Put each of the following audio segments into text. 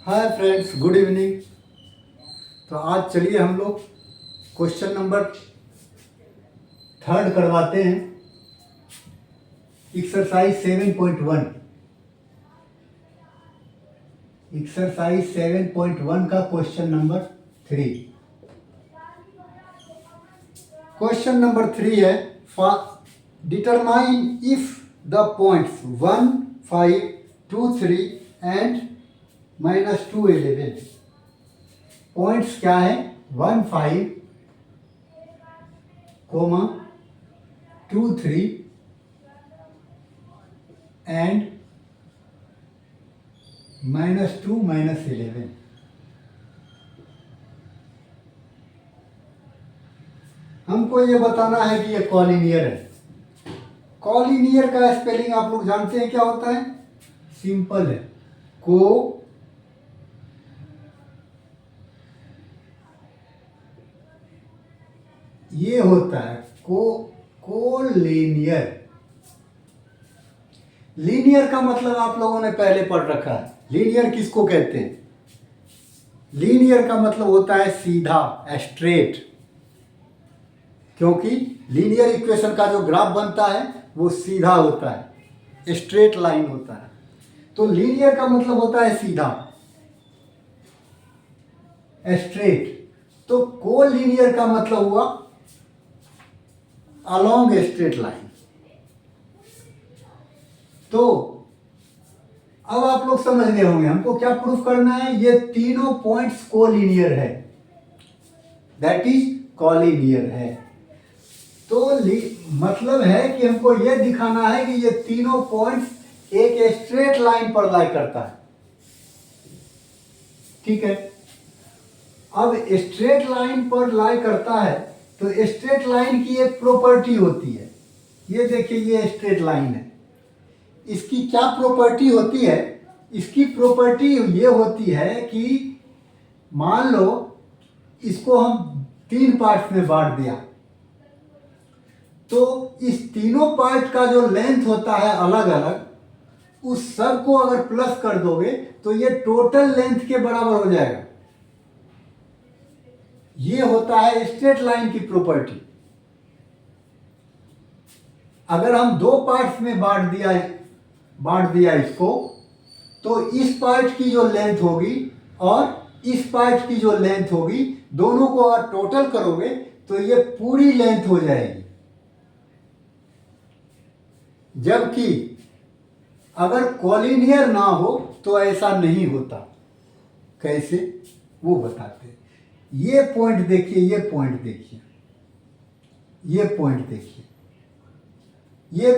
Hi friends, good evening. तो आज चलिए हम लोग क्वेश्चन नंबर 3 करवाते हैं। एक्सरसाइज 7.1 का क्वेश्चन नंबर 3। क्वेश्चन नंबर 3 है, determine if the points 1, 5, 2, 3 and -2, 11। Points क्या है? 1, 5, 2, 3 एंड -2, -11। हमको ये बताना है कि ये कॉलिनियर है। कॉलिनियर का स्पेलिंग आप लोग जानते हैं क्या होता है? सिंपल है, ये होता है कोलिनियर। लीनियर का मतलब आप लोगों ने पहले पढ़ रखा है। लीनियर किसको कहते हैं? लीनियर का मतलब होता है सीधा, स्ट्रेट। क्योंकि लीनियर इक्वेशन का जो ग्राफ बनता है वो सीधा होता है, स्ट्रेट लाइन होता है। तो लीनियर का मतलब होता है सीधा, स्ट्रेट। तो कोलिनियर का मतलब हुआ अलोंग स्ट्रेट लाइन। तो अब आप लोग समझ गए होंगे हमको क्या प्रूफ करना है। ये तीनों पॉइंट्स कोलिनियर है, दैट इज कोलिनियर है। तो मतलब है कि हमको ये दिखाना है कि ये तीनों पॉइंट्स एक स्ट्रेट लाइन पर लाई करता है। ठीक है, अब स्ट्रेट लाइन पर लाई करता है तो स्ट्रेट लाइन की एक प्रॉपर्टी होती है। ये देखिए, ये स्ट्रेट लाइन है, इसकी क्या प्रॉपर्टी होती है? इसकी प्रॉपर्टी ये होती है कि मान लो इसको हम 3 पार्ट्स में बांट दिया, तो इस तीनों पार्ट का जो लेंथ होता है अलग अलग, उस सब को अगर प्लस कर दोगे तो ये टोटल लेंथ के बराबर हो जाएगा। ये होता है स्ट्रेट लाइन की प्रॉपर्टी। अगर हम 2 पार्ट्स में बांट दिया इसको, तो इस पार्ट की जो लेंथ होगी और इस पार्ट की जो लेंथ होगी, दोनों को अगर टोटल करोगे तो ये पूरी लेंथ हो जाएगी। जबकि अगर कॉलिनियर ना हो तो ऐसा नहीं होता। कैसे, वो बताते हैं। ये पॉइंट देखिए, ये पॉइंट देखिए, ये पॉइंट देखिए, ये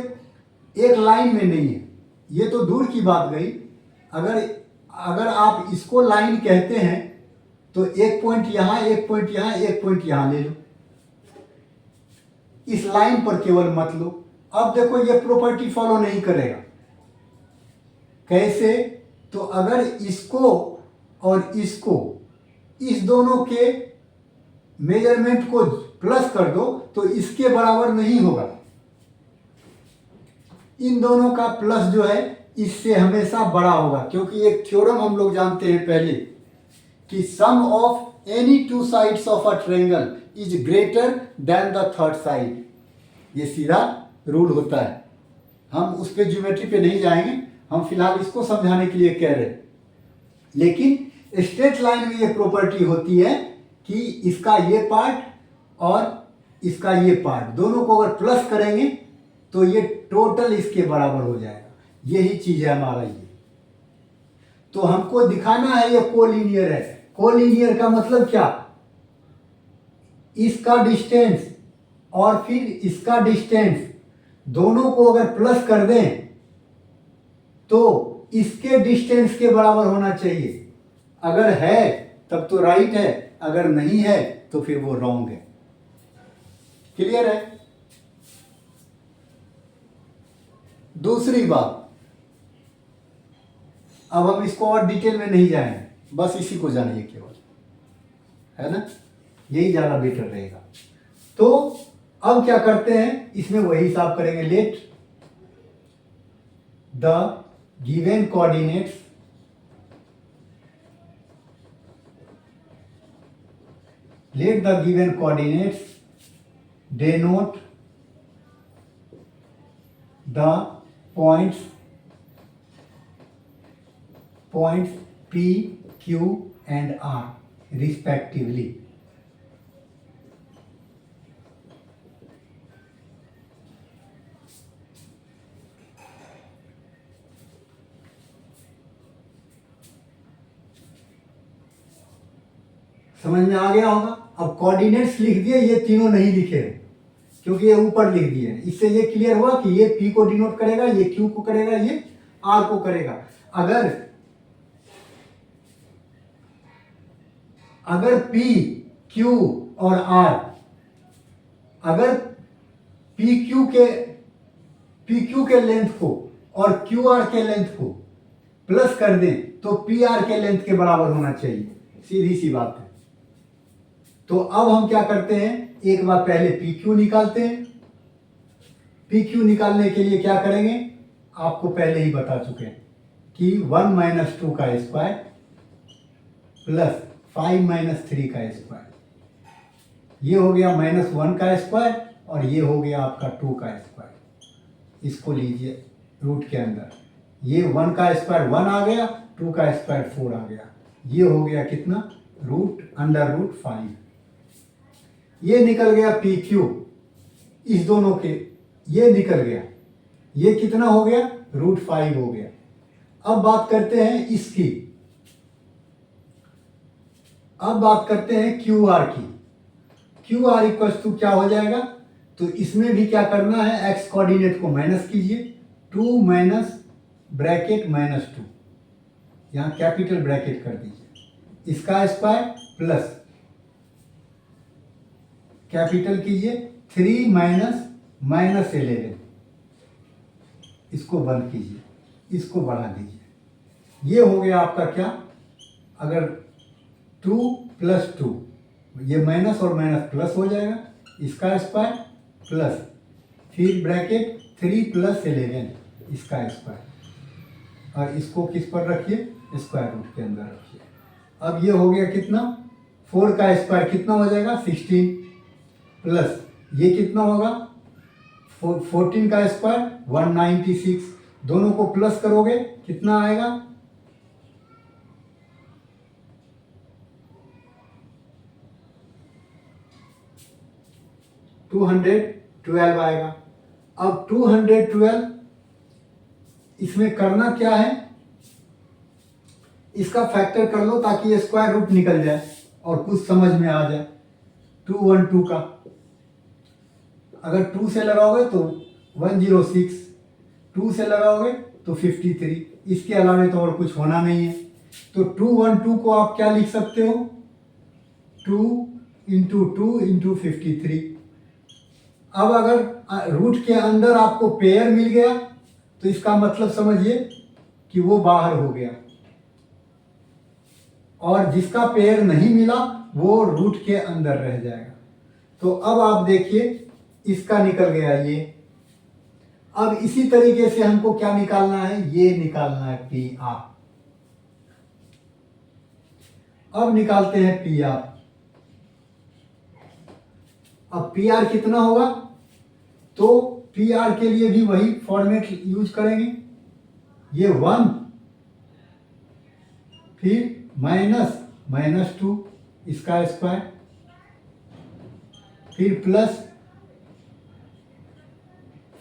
एक लाइन में नहीं है। ये तो दूर की बात गई। अगर आप इसको लाइन कहते हैं तो एक पॉइंट यहां, एक पॉइंट यहां, एक पॉइंट यहां ले लो। इस लाइन पर केवल मत लो। अब देखो, ये प्रॉपर्टी फॉलो नहीं करेगा। कैसे? तो अगर इसको और इसको, इस दोनों के मेजरमेंट को प्लस कर दो तो इसके बराबर नहीं होगा। इन दोनों का प्लस जो है इससे हमेशा बड़ा होगा, क्योंकि एक थ्योरम हम लोग जानते हैं पहले कि sum of any 2 sides of a triangle is greater than the third side. ये सीधा रूल होता है। हम उस पे ज्योमेट्री पे नहीं जाएंगे, हम फिलहाल इसको समझाने के लिए कह रहे हैं। लेकिन स्ट्रेट लाइन में ये प्रॉपर्टी होती है कि इसका ये पार्ट और इसका ये पार्ट, दोनों को अगर प्लस करेंगे तो ये टोटल इसके बराबर हो जाएगा। यही चीज है हमारा ये। तो हमको दिखाना है ये कोलिनियर है। कोलिनियर का मतलब क्या? इसका डिस्टेंस और फिर इसका डिस्टेंस, दोनों को अगर प्लस कर दें तो इसके डिस्टेंस के बराबर होना चाहिए। अगर है तब तो राइट है, अगर नहीं है तो फिर वो रॉन्ग है। क्लियर है? दूसरी बात, अब हम इसको और डिटेल में नहीं जाएंगे, बस इसी को जानिए केवल, है ना? यही ज्यादा बेटर रहेगा। तो अब क्या करते हैं, इसमें वही हिसाब करेंगे। Let the given coordinates let the given coordinates denote the points P, Q and R respectively. समझ में आ गया होगा। अब कोऑर्डिनेट्स लिख दिए, ये तीनों नहीं लिखे क्योंकि ये ऊपर लिख दिए। इससे ये क्लियर हुआ कि ये P को डिनोट करेगा, ये Q को करेगा, ये R को करेगा। अगर P, Q और R, अगर PQ के लेंथ को और QR के लेंथ को प्लस कर दें तो PR के लेंथ के बराबर होना चाहिए। सीधी सी बात है। तो अब हम क्या करते हैं, एक बार पहले PQ निकालते हैं। PQ निकालने के लिए क्या करेंगे, आपको पहले ही बता चुके हैं कि 1 - 2 का स्क्वायर प्लस 5 - 3 का स्क्वायर, ये हो गया -1 का स्क्वायर और ये हो गया आपका 2 का स्क्वायर। इसको लीजिए रूट के अंदर, ये 1 का स्क्वायर 1 आ गया, 2 का स्क्वायर 4 आ गया। ये हो गया कितना, √5। ये निकल गया PQ, इस दोनों के ये निकल गया, ये कितना हो गया, √5 हो गया। अब बात करते हैं इसकी, अब बात करते हैं QR की। QR इक्वल्स टू क्या हो जाएगा, तो इसमें भी क्या करना है, x कोऑर्डिनेट को माइनस कीजिए, 2 माइनस ब्रैकेट -2, यहां कैपिटल ब्रैकेट कर दीजिए, इसका स्क्वायर प्लस कैपिटल कीजिए 3 माइनस -11, इसको बंद कीजिए, इसको बढ़ा दीजिए। ये हो गया आपका क्या, अगर 2 + 2, ये माइनस और माइनस प्लस हो जाएगा, इसका स्क्वायर प्लस फिर ब्रैकेट 3 + 11, इसका स्क्वायर, और इसको किस पर रखिए, स्क्वायर रूट के अंदर रखिए। अब ये हो गया कितना, 4 का स्क्वायर कितना हो जाएगा, 16 प्लस ये कितना होगा, 14 का स्क्वायर 196, दोनों को प्लस करोगे कितना आएगा, 212 आएगा। अब 212 इसमें करना क्या है, इसका फैक्टर कर लो ताकि ये स्क्वायर रूट निकल जाए और कुछ समझ में आ जाए। 212 का अगर 2 से लगाओगे तो 106, 2 से लगाओगे तो 53, इसके अलावा तो और कुछ होना नहीं है। तो 212 को आप क्या लिख सकते हो, 2 × 2 × 53। अब अगर रूट के अंदर आपको पेयर मिल गया तो इसका मतलब समझिए कि वो बाहर हो गया, और जिसका पेयर नहीं मिला वो रूट के अंदर रह जाएगा। तो अब आप देखिए इसका निकल गया ये। अब इसी तरीके से हमको क्या निकालना है, ये निकालना है PR। अब निकालते हैं PR। अब PR कितना होगा, तो PR के लिए भी वही फॉर्मेट यूज करेंगे, ये 1 फिर -2 इसका स्क्वायर, फिर प्लस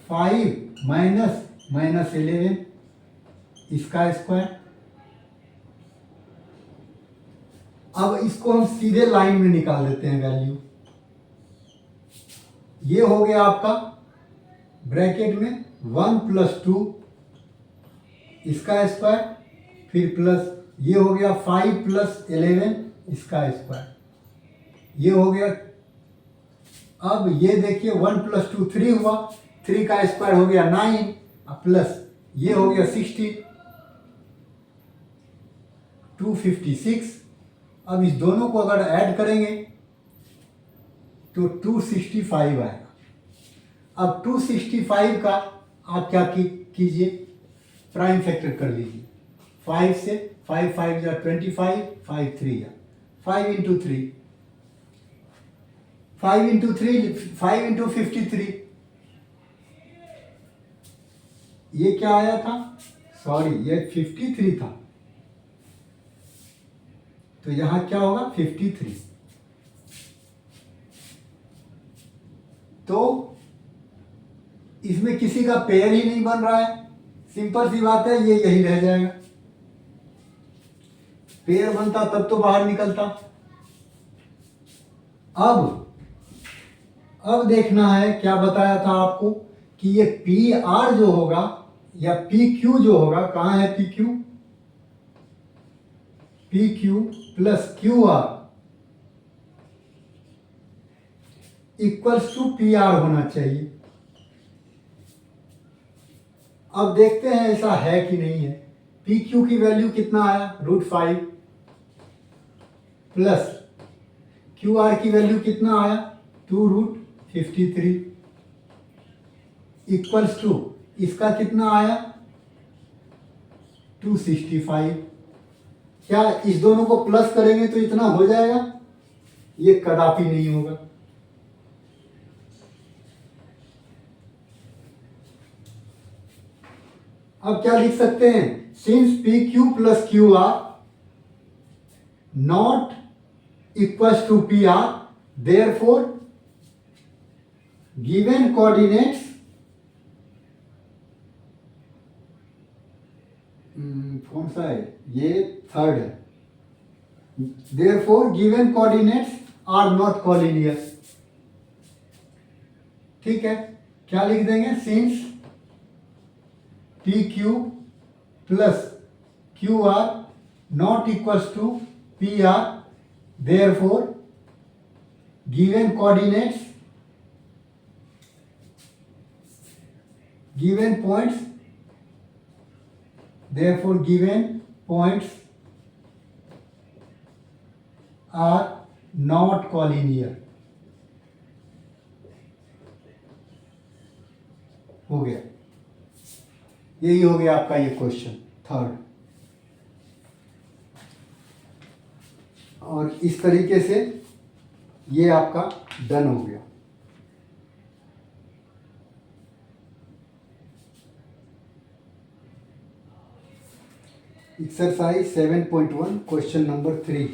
5 -11 इसका स्क्वायर। अब इसको हम सीधे लाइन में निकाल देते हैं वैल्यू। ये हो गया आपका ब्रैकेट में 1 + 2 इसका स्क्वायर, फिर प्लस ये हो गया 5 + 11 इसका स्क्वायर, ये हो गया। अब ये देखिए 1 + 2 3 हुआ, 3 का स्क्वायर हो गया 9, प्लस ये हो गया 60, 256। अब इस दोनों को अगर ऐड करेंगे तो 265 आएगा। अब 265 का आप क्या कीजिए, प्राइम फैक्टर कर लीजिए, 5 से 5 × 5 = 25, 5 × 3 = 5 × 3, 5 इंटू 3, 5 इंटू 53, ये क्या आया था, सॉरी ये 53 था, तो यहां क्या होगा 53। तो इसमें किसी का पेयर ही नहीं बन रहा है, सिंपल सी बात है, ये यही रह जाएगा। पेयर बनता तब तो बाहर निकलता। अब देखना है, क्या बताया था आपको कि ये पी आर जो होगा या पी क्यू जो होगा, कहां है p q, p q plus q r equals to p r होना चाहिए। अब देखते हैं ऐसा है कि नहीं है। पी क्यू की वैल्यू कितना आया, √5 प्लस क्यू आर की वैल्यू कितना आया, 2√53 इक्वल्स टू इसका कितना आया, 265। क्या इस दोनों को प्लस करेंगे तो इतना हो जाएगा, ये कदापि नहीं होगा। अब क्या लिख सकते हैं, since p q plus q r not equals to p r, therefore given coordinates, कौन सा है ये, थर्ड है, therefore given coordinates are not collinear. ठीक है, क्या लिख देंगे, since p q plus q r not equals to p r, therefore given coordinates, given points, therefore given points are not collinear। हो गया, यही हो गया आपका ये क्वेश्चन थर्ड। और इस तरीके से ये आपका डन हो गया। Exercise 7.1 question number 3।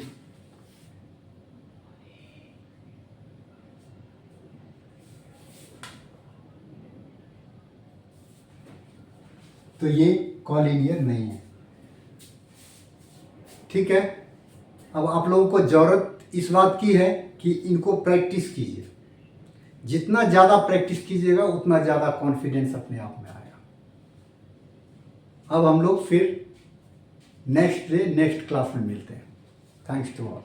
तो ये कॉलिनियर नहीं है। ठीक है, अब आप लोगों को जरूरत इस बात की है कि इनको प्रैक्टिस कीजिए। जितना ज़्यादा प्रैक्टिस कीजिएगा उतना ज़्यादा कॉन्फिडेंस अपने आप में आएगा। अब हम लोग फिर नेक्स्ट डे नेक्स्ट क्लास में मिलते हैं। Thanks to all.